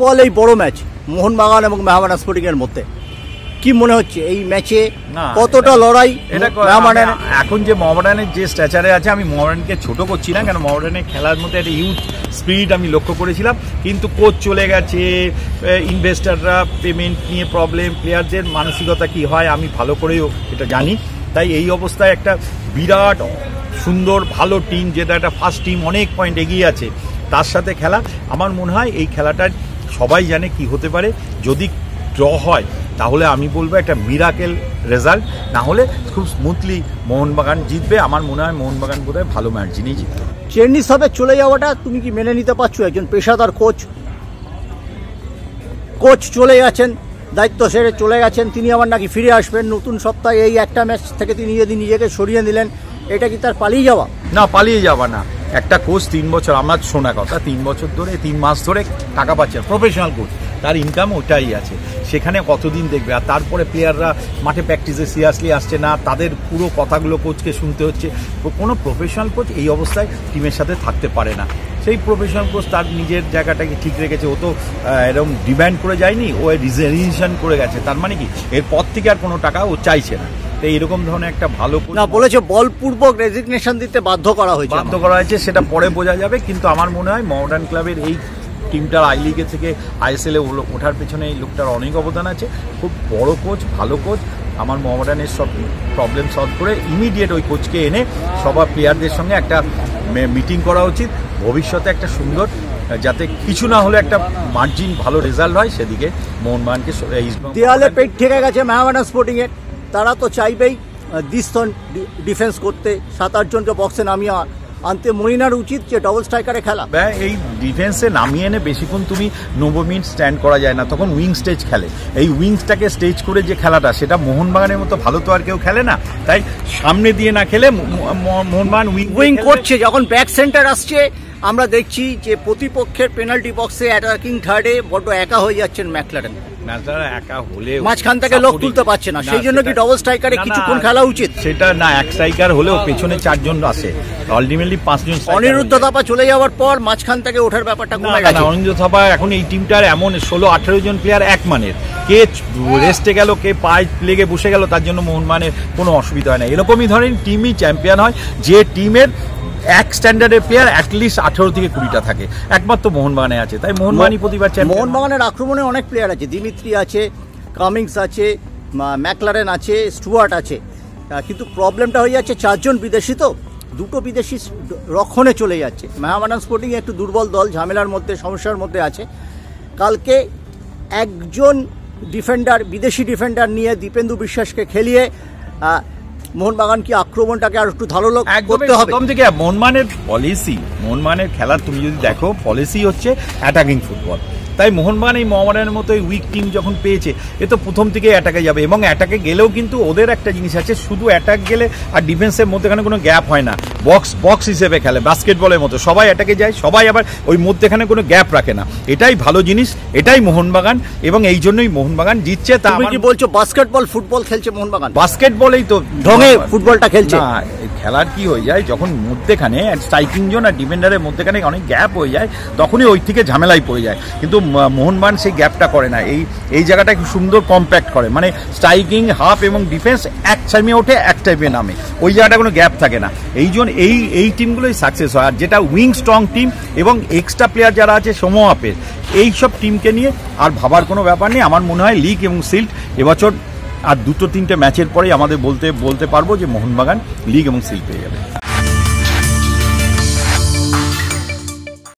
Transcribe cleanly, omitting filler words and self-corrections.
বল এই বড় ম্যাচ মোহনবাগান এবং মেহমান স্পোর্টিং এর মধ্যে কি মনে হচ্ছে এই ম্যাচে কতটা লড়াই? এখন যে মোহামেডানের যে স্ট্যাচারে আছে, আমি মোহামেডানকে ছোট করছি না, কেন মোহামেডানের খেলার মধ্যে একটা ইউথ স্পিরিট আমি লক্ষ্য করেছিলাম, কিন্তু কোচ চলে গেছে, ইনভেস্টাররা পেমেন্ট নিয়ে প্রবলেম, প্লেয়ারদের মানসিকতা কি হয় আমি ভালো করেও এটা জানি। তাই এই অবস্থায় একটা বিরাট সুন্দর ভালো টিম, যেটা একটা ফার্স্ট টিম অনেক পয়েন্ট এগিয়ে আছে, তার সাথে খেলা, আমার মনে হয় এই খেলাটার সবাই জানে কি হতে পারে। যদি ড্র হয় তাহলে আমি বলবো একটা মিরাকেল রেজাল্ট, না হলে খুব স্মুথলি মোহনবাগান জিতবে। আমার মনে হয় মোহনবাগান বোধহয় ভালো মার্জিনেই জিতবে। চেন্নাই সাবে চলে যাওয়াটা তুমি কি মেনে নিতে পারছো? একজন পেশাদার কোচ চলে গেছেন, দায়িত্ব সেরে চলে গেছেন, তিনি আবার নাকি ফিরে আসবেন নতুন সপ্তাহে। এই একটা ম্যাচ থেকে তিনি যদি নিজেকে সরিয়ে নিলেন, এটা কি তার পালিয়ে যাওয়া? না, পালিয়ে যাওয়া না। একটা কোচ 3 বছর, আমার শোনা কথা 3 বছর ধরে 3 মাস ধরে টাকা পাচ্ছে, প্রফেশনাল কোচ, তার ইনকাম ওটাই আছে, সেখানে কতদিন দেখবে? আর তারপরে প্লেয়াররা মাঠে প্র্যাকটিসে সিরিয়াসলি আসছে না, তাদের পুরো কথাগুলো কোচকে শুনতে হচ্ছে। কোনো প্রফেশনাল কোচ এই অবস্থায় টিমের সাথে থাকতে পারে না। সেই প্রফেশনাল কোচ তার নিজের জায়গাটাকে ঠিক রেখেছে, ও তো এরকম ডিম্যান্ড করে যায়নি, ও রিজিগনেশন করে গেছে। তার মানে কি এরপর থেকে আর কোনো টাকা ও চাইছে না। এইরকম ধরনের একটা ভালো না বলেছে, বলপূর্বক রেজিগনেশন দিতে বাধ্য করা হয়েছে, সেটা পরে বোঝা যাবে। কিন্তু আমার মনে হয় মোহামেডান ক্লাবের এই টিমটার আই লিগে থেকে আইএসএল এ ওঠার পেছনে এই লোকটার অনেক অবদান আছে। খুব বড় কোচ, ভালো কোচ। আমার মোহামেডানের সব প্রবলেম সলভ করে ইমিডিয়েট ওই কোচকে এনে সবার প্লেয়ারদের সঙ্গে একটা মিটিং করা উচিত, ভবিষ্যতে একটা সুন্দর, যাতে কিছু না হলে একটা মার্জিন ভালো রেজাল্ট হয়, সেদিকে মোহনবাগানকে। দেয়ালে পেট ঠেকে গেছে মেহমান স্পোর্টিং এর, তারা তো চাইবেই দিস্তন ডিফেন্স করতে, 7-8 জনকে বক্সে নামিয়ে আনতে। মরিনার উচিত যে ডবল স্ট্রাইকারে খেলা। এই ডিফেন্সে নামিয়ে এনে বেশিক্ষণ তুমি 90 মিনিট স্ট্যান্ড করা যায় না, তখন উইং স্টেজ খেলে। এই উইংসটাকে স্টেজ করে যে খেলাটা, সেটা মোহনবাগানের মতো ভালো তো আর কেউ খেলে না। তাই সামনে দিয়ে না খেলে মোহনবাগান উইং করছে। যখন ব্যাক সেন্টার আসছে, আমরা দেখছি যে প্রতিপক্ষের পেনাল্টি বক্সে অ্যাটাকিং থার্ডে বড্ড একা হয়ে যাচ্ছেন ম্যাকলারেন। একা হলে মাঝখান থেকে লোক তুলতে পারছে না, সেই জন্য কি ডবল স্ট্রাইকারে কিছুক্ষণ খেলা উচিত? সেটা না, এক স্ট্রাইকার হলেও পেছনে 4 জন আসে, আলটিমেটলি 5 জন। অনিরুদ্ধ থাপা চলে যাওয়ার পর মাঝখান থেকে ওঠার ব্যাপারটা কমে গেছে। অনিরুদ্ধ থাপা এখন এই টিমটার এমন 16-18 জন প্লেয়ার এক মানের, কে রেস্টে গেল, কে পায়ে লেগে বসে গেল, তার জন্য মোহনবাগানের কোনো অসুবিধা হয় না। এরকমই ধরেন টিমই চ্যাম্পিয়ন হয় যে টিমের এক স্ট্যান্ডার্ডের প্লেয়ার অ্যাটলিস্ট 18 থেকে 20টা থাকে, একমাত্র মোহনবাগানে আছে। তাই মোহনবাগানই প্রতিবার চ্যাম্পিয়ন। মোহনবাগানের আক্রমণে অনেক প্লেয়ার আছে, দিমিত্রি আছে, কামিংস আছে, ম্যাকলারেন আছে, স্টুয়ার্ট আছে, কিন্তু প্রবলেমটা হয়ে যাচ্ছে 4 জন বিদেশি, তো 2টো বিদেশি রক্ষণে চলে যাচ্ছে। মেহমান স্পোর্টিং একটু দুর্বল দল, ঝামেলার মধ্যে, সমস্যার মধ্যে আছে। কালকে একজন ডিফেন্ডার, বিদেশি ডিফেন্ডার নিয়ে দীপেন্দু বিশ্বাসকে খেলিয়ে মোহনবাগান কি আক্রমণটাকে আর একটু ধারালো করতে হবে? প্রথম থেকে মোহনবাগানের পলিসি, মোহনবাগানের খেলার তুমি যদি দেখো, পলিসি হচ্ছে অ্যাটাকিং ফুটবল। তাই মোহনবাগান এই মোহামেডানের মতো উইক টিম যখন পেয়েছে, এ তো প্রথম থেকে অ্যাটাকে যাবে, এবং অ্যাটাকে গেলেও কিন্তু ওদের একটা জিনিস আছে, শুধু অ্যাটাক গেলে আর ডিফেন্সের মধ্যেখানে কোনো গ্যাপ হয় না, বক্স হিসেবে খেলে, বাস্কেটবলের মতো সবাই অ্যাটাকে যায়, সবাই আবার ওই মধ্যেখানে কোনো গ্যাপ রাখে না। এটাই ভালো জিনিস, এটাই মোহনবাগান, এবং এই জন্যই মোহনবাগান জিতছে। তা তুমি কি বলছো বাস্কেটবল ফুটবল খেলছে মোহনবাগান? বাস্কেটবলেই তো ঢঙে ফুটবলটা খেলছে না। খেলার কি হয়ে যায়, যখন মধ্যেখানে স্ট্রাইকিং জোন আর ডিফেন্ডারের মধ্যেখানে অনেক গ্যাপ হয়ে যায়, তখনই ওই থেকে ঝামেলায় পড়ে যায়। কিন্তু মোহনবাগান সেই গ্যাপটা করে না, এই জায়গাটা খুব সুন্দর কম্প্যাক্ট করে, মানে স্ট্রাইকিং, হাফ এবং ডিফেন্স এক টাইমে ওঠে, এক টাইমে নামে, ওই জায়গাটা কোনো গ্যাপ থাকে না। এই জন্য এই টিমগুলোই সাকসেস হয়। আর যেটা উইং স্ট্রং টিম এবং এক্সট্রা প্লেয়ার যারা আছে সমমাপের, এই সব টিমকে নিয়ে আর ভাবার কোনো ব্যাপার নেই। আমার মনে হয় লিগ এবং সিল্ড এবছর আর 2-3টে ম্যাচের পরেই আমাদের বলতে পারবো যে মোহনবাগান লিগ এবং সিল্ড পেয়ে যাবে।